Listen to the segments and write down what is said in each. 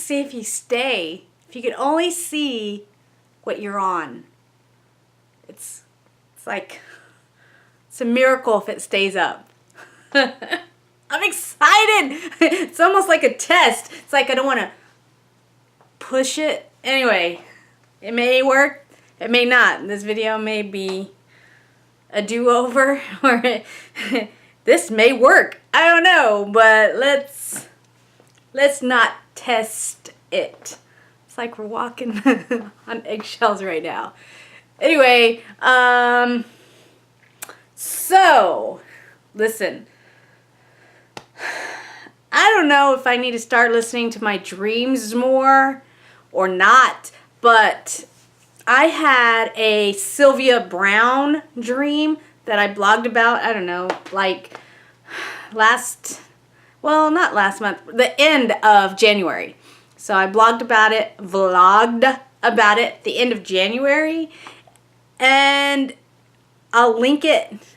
see if you stay. If you could only see what you're on. It's like, it's a miracle if it stays up. I'm excited. It's almost like a test. It's like I don't want to push it. Anyway, it may work. It may not. This video may be a do-over, or this may work. I don't know, but let's not test it. It's like we're walking on eggshells right now. Anyway, so listen. I don't know if I need to start listening to my dreams more or not, but I had a Sylvia Brown dream that I blogged about, I don't know, like not last month, the end of January. So I vlogged about it the end of January, and I'll link it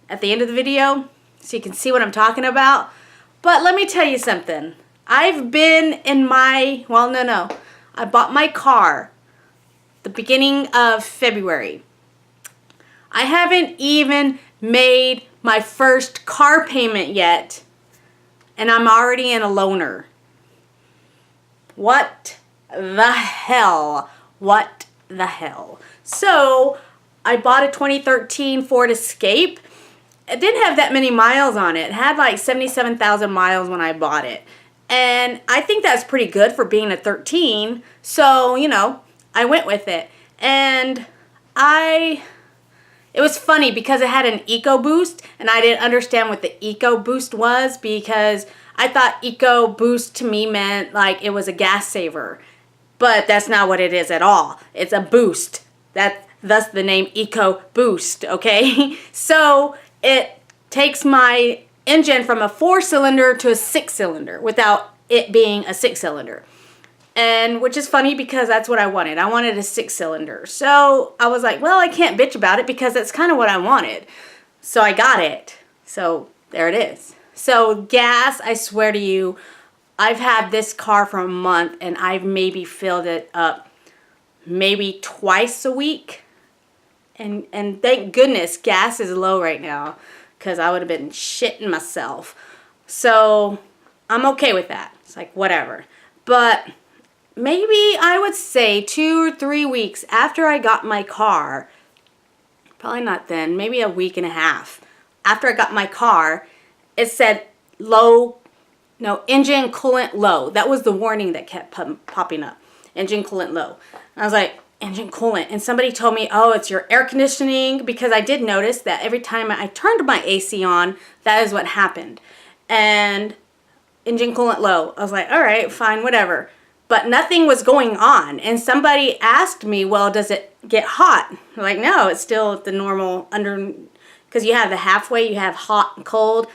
at the end of the video so you can see what I'm talking about. But let me tell you something. I've been in I bought my car the beginning of February. I haven't even made my first car payment yet, and I'm already in a loaner. What the hell? What the hell? So I bought a 2013 Ford Escape. It didn't have that many miles on it. It had like 77,000 miles when I bought it. And I think that's pretty good for being a 13. So, you know, I went with it. And it was funny because it had an EcoBoost, and I didn't understand what the EcoBoost was because I thought EcoBoost to me meant like it was a gas saver. But that's not what it is at all. It's a boost. Thus the name EcoBoost, okay? So it takes my engine from a 4-cylinder to a 6-cylinder without it being a 6-cylinder. And which is funny because that's what I wanted. I wanted a 6-cylinder. So I was like, well, I can't bitch about it because that's kind of what I wanted. So I got it. So there it is. So gas, I swear to you, I've had this car for a month and I've maybe filled it up maybe twice a week. And thank goodness gas is low right now because I would have been shitting myself. So I'm okay with that. It's like whatever. But maybe I would say 2 or 3 weeks after I got my car, probably not then, maybe a week and a half after I got my car, it said engine coolant low. That was the warning that kept popping up. Engine coolant low. And I was like, engine coolant. And somebody told me, oh, it's your air conditioning, because I did notice that every time I turned my AC on, that is what happened. And engine coolant low. I was like, all right, fine, whatever. But nothing was going on. And somebody asked me, well, does it get hot? I'm like, no, it's still the normal because you have the halfway, you have hot and cold,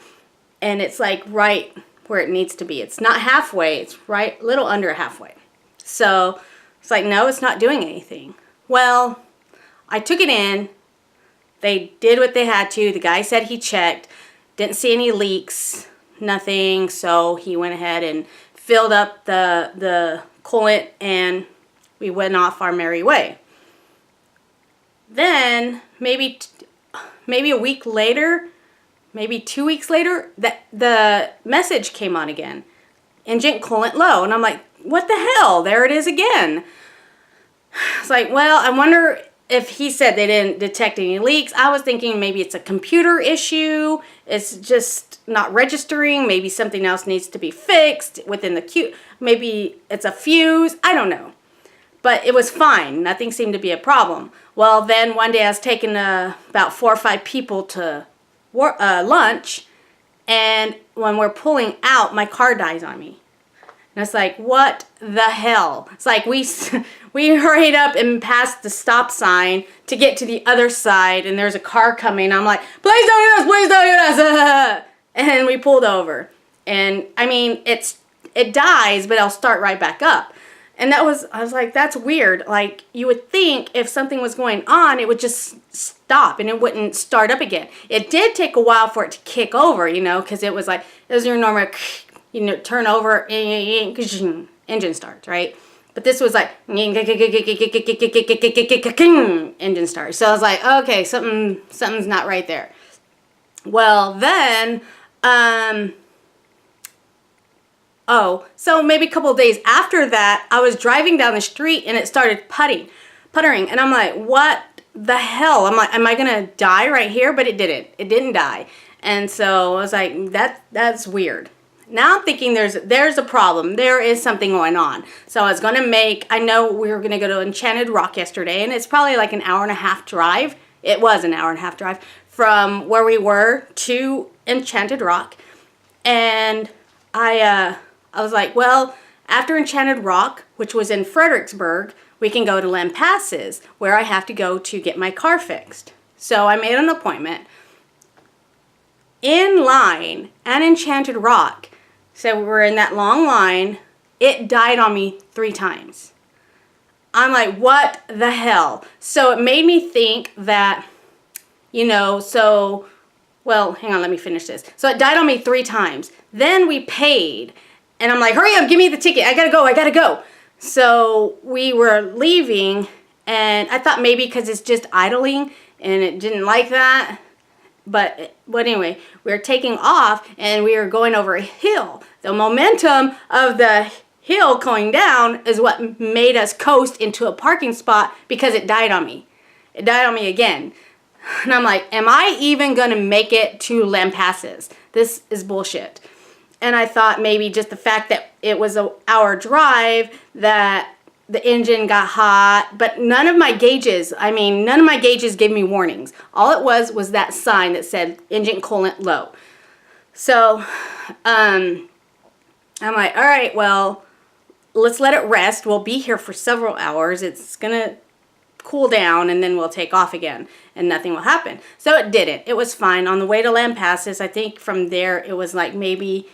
and it's like right where it needs to be. It's not halfway, it's right, a little under halfway. So it's like, no, it's not doing anything. Well, I took it in. They did what they had to. The guy said he checked, didn't see any leaks, nothing. So he went ahead and filled up the coolant, and we went off our merry way. Then maybe a week later, maybe 2 weeks later, the message came on again. Engine coolant low. And I'm like, what the hell? There it is again. It's like, well, I wonder if he said they didn't detect any leaks. I was thinking maybe it's a computer issue. It's just not registering. Maybe something else needs to be fixed within the queue. Maybe it's a fuse. I don't know. But it was fine. Nothing seemed to be a problem. Well, then one day I was taking about 4 or 5 people to lunch. And when we're pulling out, my car dies on me. And it's like, what the hell? It's like we hurried up and passed the stop sign to get to the other side, and there's a car coming. I'm like, please don't hit us, please don't hit us. And we pulled over. And I mean, it dies, but it'll start right back up. And I was like, that's weird. Like, you would think if something was going on, it would just stop and it wouldn't start up again. It did take a while for it to kick over, because it was your normal, you know, turn over, engine starts, right? But this was like engine starts. So I was like, okay, something's not right there. Well, then, so maybe a couple of days after that, I was driving down the street and it started puttering. And I'm like, what the hell? I'm like, am I going to die right here? But it didn't. It didn't die. And so I was like, that's weird. Now I'm thinking there's a problem. There is something going on. So I was going to I know we were going to go to Enchanted Rock yesterday, and it's probably like an hour and a half drive. It was an hour and a half drive from where we were to Enchanted Rock. And I was like, well, after Enchanted Rock, which was in Fredericksburg, we can go to Lampasas, where I have to go to get my car fixed. So I made an appointment. In line at Enchanted Rock, so we were in that long line, it died on me 3 times. I'm like, what the hell? So it made me think that, you know, well, hang on, let me finish this. So it died on me 3 times. Then we paid, and I'm like, hurry up, give me the ticket. I gotta go. So we were leaving, and I thought maybe because it's just idling, and it didn't like that. But anyway, we were taking off, and we were going over a hill. The momentum of the hill going down is what made us coast into a parking spot because it died on me. It died on me again. And I'm like, am I even going to make it to Lampasas? This is bullshit. And I thought maybe just the fact that it was an hour drive, that the engine got hot, but none of my gauges gave me warnings. All it was that sign that said engine coolant low. So, I'm like, all right, well, let's let it rest. We'll be here for several hours. It's gonna cool down, and then we'll take off again, and nothing will happen. So it didn't. It was fine. On the way to Lampasas, I think from there it was like maybe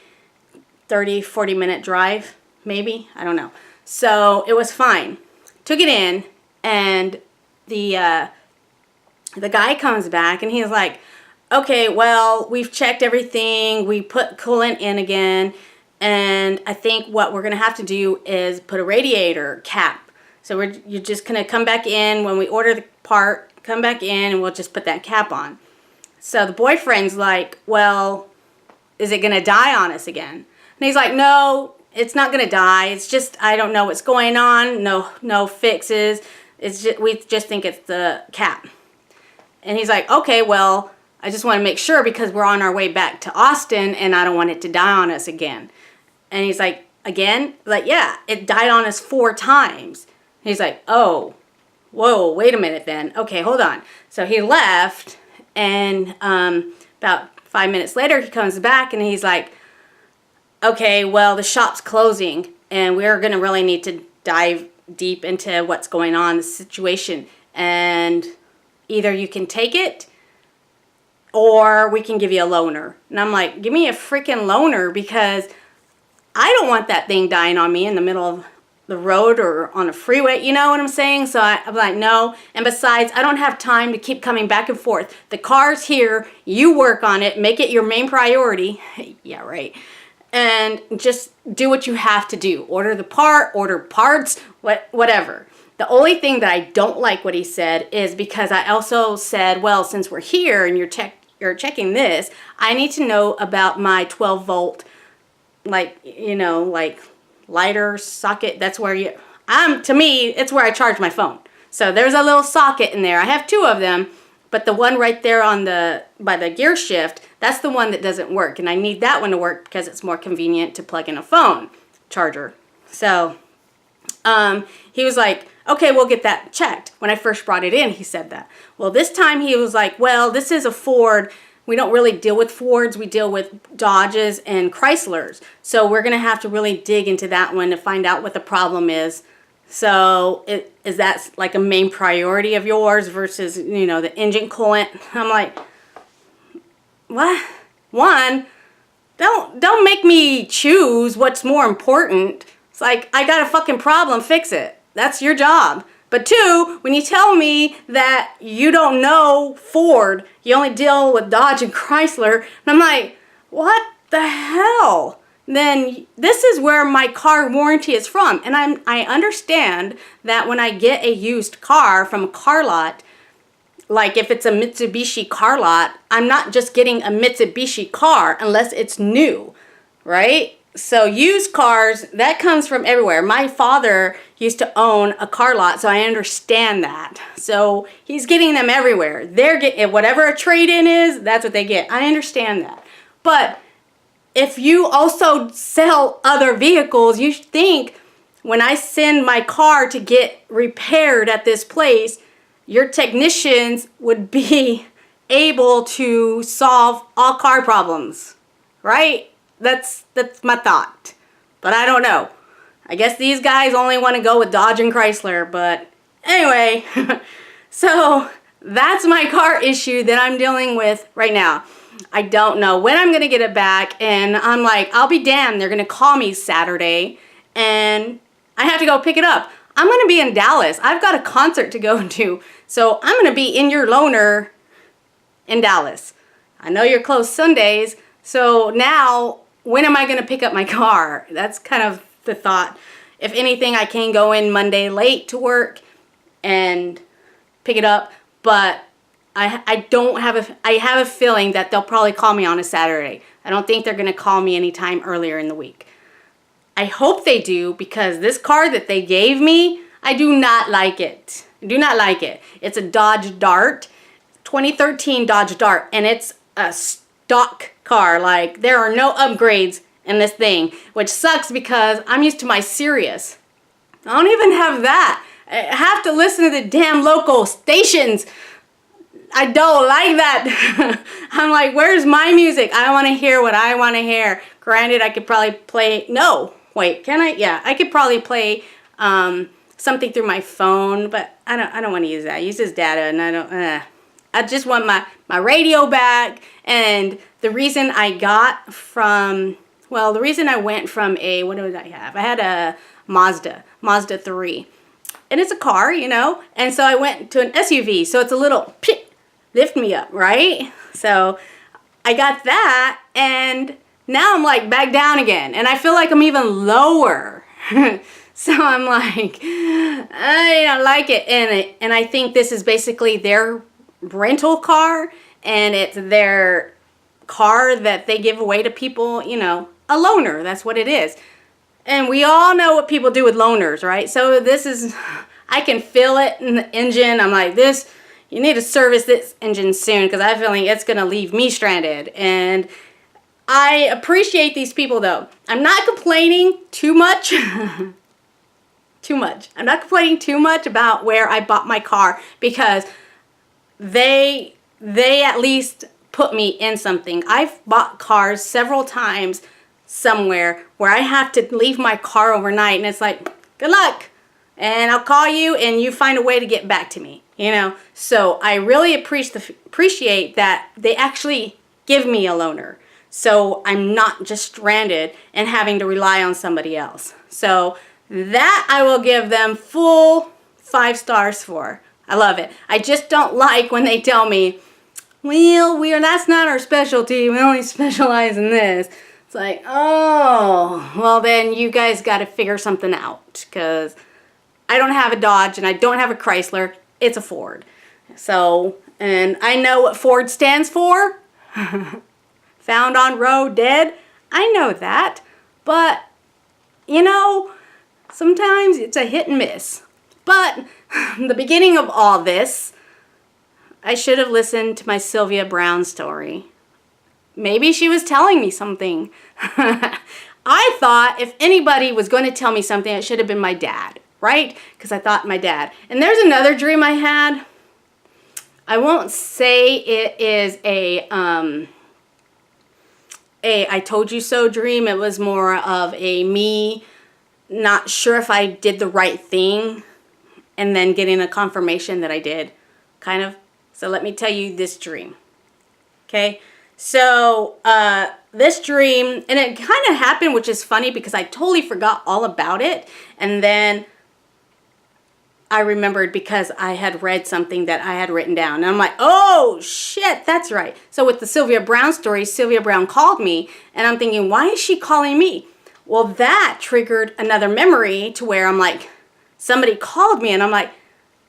30-40 minute drive, maybe, I don't know. So it was fine. Took it in, and the guy comes back, and he's like, okay, well, we've checked everything. We put coolant in again, and I think what we're going to have to do is put a radiator cap. So you're just going to come back in when we order the part, come back in, and we'll just put that cap on. So the boyfriend's like, well, is it going to die on us again? And he's like, no, it's not going to die. It's just, I don't know what's going on. No fixes. It's just, we just think it's the cap. And he's like, okay, well, I just want to make sure because we're on our way back to Austin and I don't want it to die on us again. And he's like, again? Like, yeah, it died on us 4 times. And he's like, oh, whoa, wait a minute then. Okay, hold on. So he left, and about 5 minutes later, he comes back and he's like, okay, well, the shop's closing, and we're going to really need to dive deep into what's going on, the situation. And either you can take it, or we can give you a loaner. And I'm like, give me a freaking loaner, because I don't want that thing dying on me in the middle of the road or on a freeway. You know what I'm saying? So I'm like, no. And besides, I don't have time to keep coming back and forth. The car's here. You work on it. Make it your main priority. Yeah, right. And just do what you have to do. Order the part, order parts, whatever. The only thing that I don't like what he said is because I also said, well, since we're here and you're checking this, I need to know about my 12 volt, like, you know, like lighter socket. That's where to me, it's where I charge my phone. So there's a little socket in there. I have 2 of them, but the one right there by the gear shift, that's the one that doesn't work. And I need that one to work because it's more convenient to plug in a phone charger. So he was like, okay, we'll get that checked. When I first brought it in, he said that. Well, this time he was like, well, this is a Ford. We don't really deal with Fords. We deal with Dodges and Chryslers. So we're going to have to really dig into that one to find out what the problem is. So is that like a main priority of yours versus, you know, the engine coolant? I'm like, what? One, don't make me choose what's more important. It's like, I got a fucking problem, fix it. That's your job. But 2, when you tell me that you don't know Ford, you only deal with Dodge and Chrysler, and I'm like, what the hell? then this is where my car warranty is from. And I understand that when I get a used car from a car lot, like if it's a Mitsubishi car lot, I'm not just getting a Mitsubishi car unless it's new, right? So used cars, that comes from everywhere. My father used to own a car lot, so I understand that. So he's getting them everywhere. They're getting whatever a trade-in is, that's what they get. I understand that. But if you also sell other vehicles, you think when I send my car to get repaired at this place, your technicians would be able to solve all car problems, right? That's my thought. But I don't know. I guess these guys only want to go with Dodge and Chrysler, but anyway, so that's my car issue that I'm dealing with right now. I don't know when I'm going to get it back, and I'm like, I'll be damned. They're going to call me Saturday, and I have to go pick it up. I'm going to be in Dallas. I've got a concert to go to, so I'm going to be in your loaner in Dallas. I know you're closed Sundays, so now when am I going to pick up my car? That's kind of the thought. If anything, I can go in Monday late to work and pick it up, but I don't have I have a feeling that they'll probably call me on a Saturday. I don't think they're going to call me anytime earlier in the week. I hope they do, because this car that they gave me, I do not like it. I do not like it. It's a Dodge Dart, 2013 Dodge Dart, and it's a stock car. Like, there are no upgrades in this thing, which sucks because I'm used to my Sirius. I don't even have that. I have to listen to the damn local stations. I don't like that. I'm like, where's my music? I want to hear what I want to hear. Granted, I could probably play, no, wait, can I? Yeah, I could probably play something through my phone, but I don't want to use that. It uses data, and I just want my radio back. And the reason I got from, well, the reason I went from a, what did I have? I had a Mazda 3. And it's a car, you know, and so I went to an SUV, so it's a little lift me up, right? So I got that, and now I'm like back down again, and I feel like I'm even lower. So I'm like, I don't like it. And I think this is basically their rental car, and it's their car that they give away to people, you know, a loaner. That's what it is. And we all know what people do with loaners, right? So this is, I can feel it in the engine. I'm like, you need to service this engine soon, because I have a feeling it's going to leave me stranded. And I appreciate these people, though. I'm not complaining too much. I'm not complaining too much about where I bought my car, because they at least put me in something. I've bought cars several times somewhere where I have to leave my car overnight, and it's like, good luck, and I'll call you and you find a way to get back to me, you know. So I really appreciate that they actually give me a loaner, so I'm not just stranded and having to rely on somebody else. So that I will give them full 5 stars for. I love it. I just don't like when they tell me, well, that's not our specialty, we only specialize in this. It's like, oh, well then you guys got to figure something out, because I don't have a Dodge and I don't have a Chrysler. It's a Ford. So, and I know what Ford stands for. Found on road dead. I know that. But, you know, sometimes it's a hit and miss. But the beginning of all this, I should have listened to my Sylvia Brown story. Maybe she was telling me something. I thought if anybody was going to tell me something, it should have been my dad, right? Because I thought my dad. And there's another dream I had. I won't say it is a I told you so dream. It was more of a me not sure if I did the right thing, and then getting a confirmation that I did, kind of. So let me tell you this dream. Okay? So, this dream, and it kind of happened, which is funny because I totally forgot all about it. And then I remembered because I had read something that I had written down. And I'm like, oh, shit, that's right. So with the Sylvia Brown story, Sylvia Brown called me. And I'm thinking, why is she calling me? Well, that triggered another memory to where I'm like, somebody called me. And I'm like,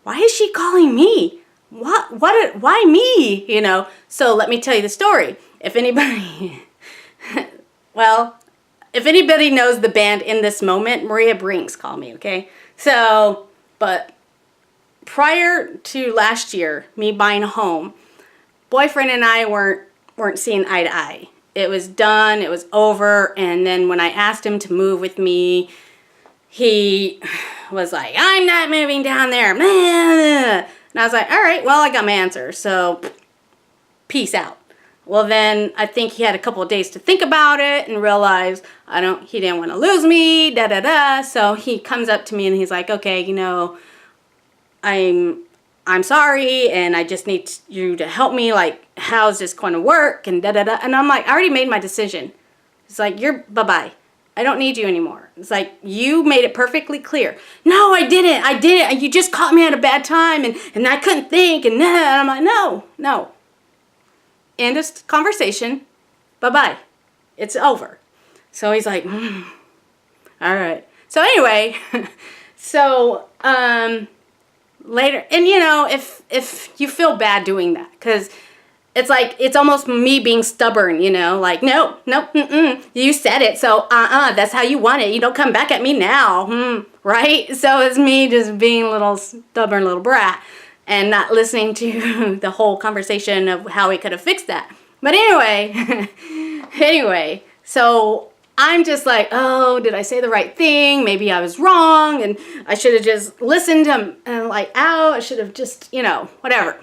why is she calling me? Why me? You know? So let me tell you the story. If anybody, well, if anybody knows the band In This Moment, Maria Brinks called me, okay? So, but prior to last year, me buying a home, boyfriend and I weren't seeing eye to eye. It was done, it was over, and then when I asked him to move with me, he was like, I'm not moving down there. And I was like, all right, well, I got my answer, so peace out. Well, then I think he had a couple of days to think about it and realized he didn't want to lose me, So he comes up to me and he's like, okay, you know, I'm sorry and I just need you to help me. Like, how's this going to work? And And I'm like, I already made my decision. It's like, bye-bye. I don't need you anymore. It's like, you made it perfectly clear. No, I didn't. You just caught me at a bad time and I couldn't think and I'm like, no. End of conversation. Bye-bye. It's over. So he's like, all right. So anyway, later, and you know, if you feel bad doing that, because it's like, it's almost me being stubborn, you know, like, no, you said it, so that's how you want it. You don't come back at me now, right? So it's me just being a little stubborn little brat and not listening to the whole conversation of how we could have fixed that. But anyway, so I'm just like, oh, did I say the right thing? Maybe I was wrong, and I should have just listened to him, like, I should have just, you know, whatever.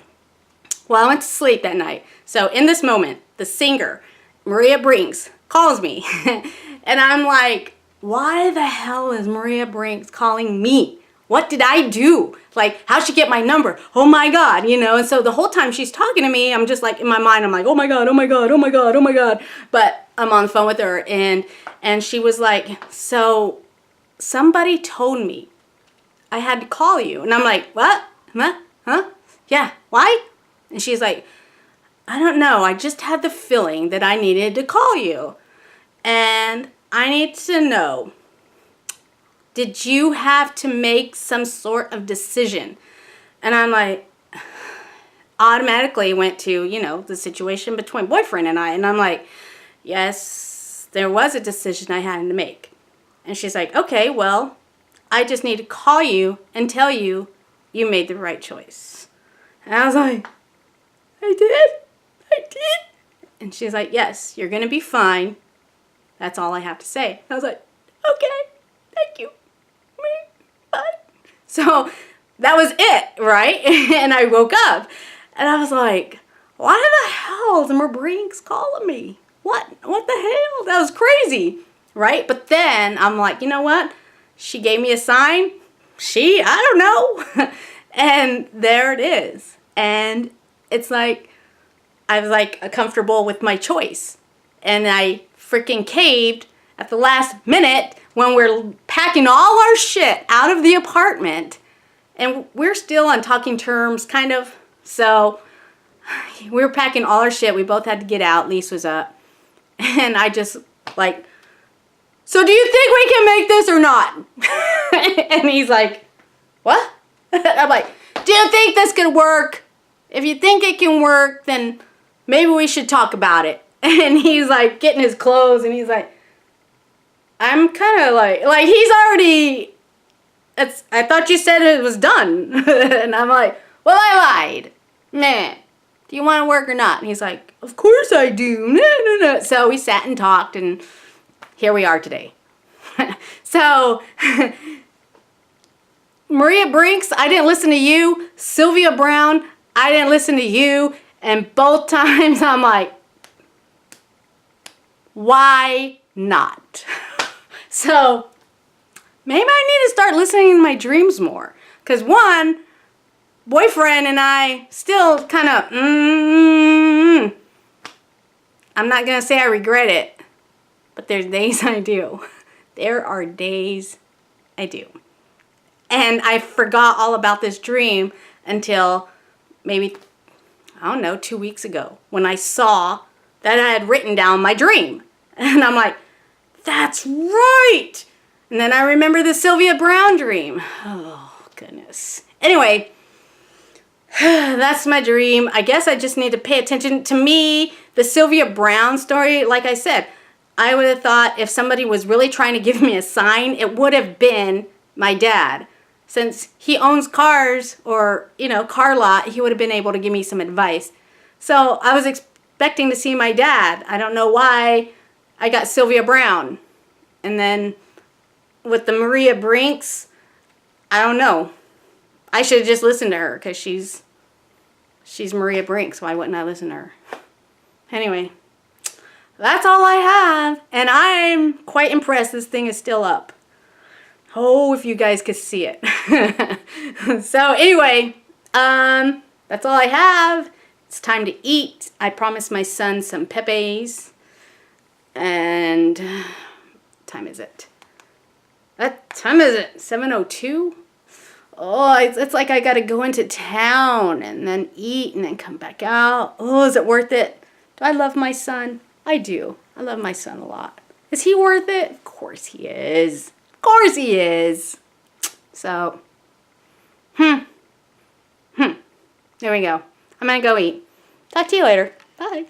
Well, I went to sleep that night. So in this moment, the singer, Maria Brinks, calls me. And I'm like, why the hell is Maria Brinks calling me? What did I do? Like, how'd she get my number? Oh my God, you know? And so the whole time she's talking to me, I'm just like, in my mind, I'm like, oh my God, oh my God, oh my God, oh my God. But I'm on the phone with her and she was like, so somebody told me I had to call you. And I'm like, what? Huh? Yeah, why? And she's like, I don't know. I just had the feeling that I needed to call you. And I need to know, did you have to make some sort of decision? And I'm like, automatically went to, you know, the situation between boyfriend and I. And I'm like, yes, there was a decision I had to make. And she's like, okay, well, I just need to call you and tell you you made the right choice. And I was like, I did. And she's like, yes, you're going to be fine. That's all I have to say. I was like, okay, thank you. Bye. So that was it, right? And I woke up and I was like, why the hell is Maria Brinks calling me? What the hell? That was crazy, right? But then I'm like, you know what? She gave me a sign. I don't know. And there it is. And it's like, I was like comfortable with my choice. And I freaking caved at the last minute when we're packing all our shit out of the apartment. And we're still on talking terms, kind of. So we were packing all our shit. We both had to get out. Lease was up. And I just like, so do you think we can make this or not? And he's like, what? I'm like, do you think this could work? If you think it can work, then maybe we should talk about it. And he's like getting his clothes and he's like, I'm kind of like he's already, I thought you said it was done. And I'm like, well, I lied. Man, do you want to work or not? And he's like, of course I do. No. So we sat and talked and here we are today. So Maria Brinks, I didn't listen to you. Sylvia Brown, I didn't listen to you. And both times I'm like, why not? So maybe I need to start listening to my dreams more. Because one, boyfriend and I still kind of, I'm not going to say I regret it. But there's days I do. There are days I do. And I forgot all about this dream until maybe, I don't know, 2 weeks ago when I saw that I had written down my dream. And I'm like, that's right. And then I remember the Sylvia Brown dream. Oh, goodness. Anyway, that's my dream. I guess I just need to pay attention. To me, the Sylvia Brown story, like I said, I would have thought if somebody was really trying to give me a sign, it would have been my dad. Since he owns cars or, you know, car lot, he would have been able to give me some advice. So I was expecting to see my dad. I don't know why I got Sylvia Brown. And then with the Maria Brinks, I don't know. I should have just listened to her because she's Maria Brinks. Why wouldn't I listen to her? Anyway, that's all I have. And I'm quite impressed this thing is still up. Oh, if you guys could see it. So anyway, that's all I have. It's time to eat. I promised my son some pepes. And what time is it? What time is it? 7:02? Oh, it's like I gotta go into town and then eat and then come back out. Oh, is it worth it? Do I love my son? I do. I love my son a lot. Is he worth it? Of course he is. Of course he is. So, there we go. I'm gonna go eat. Talk to you later. Bye.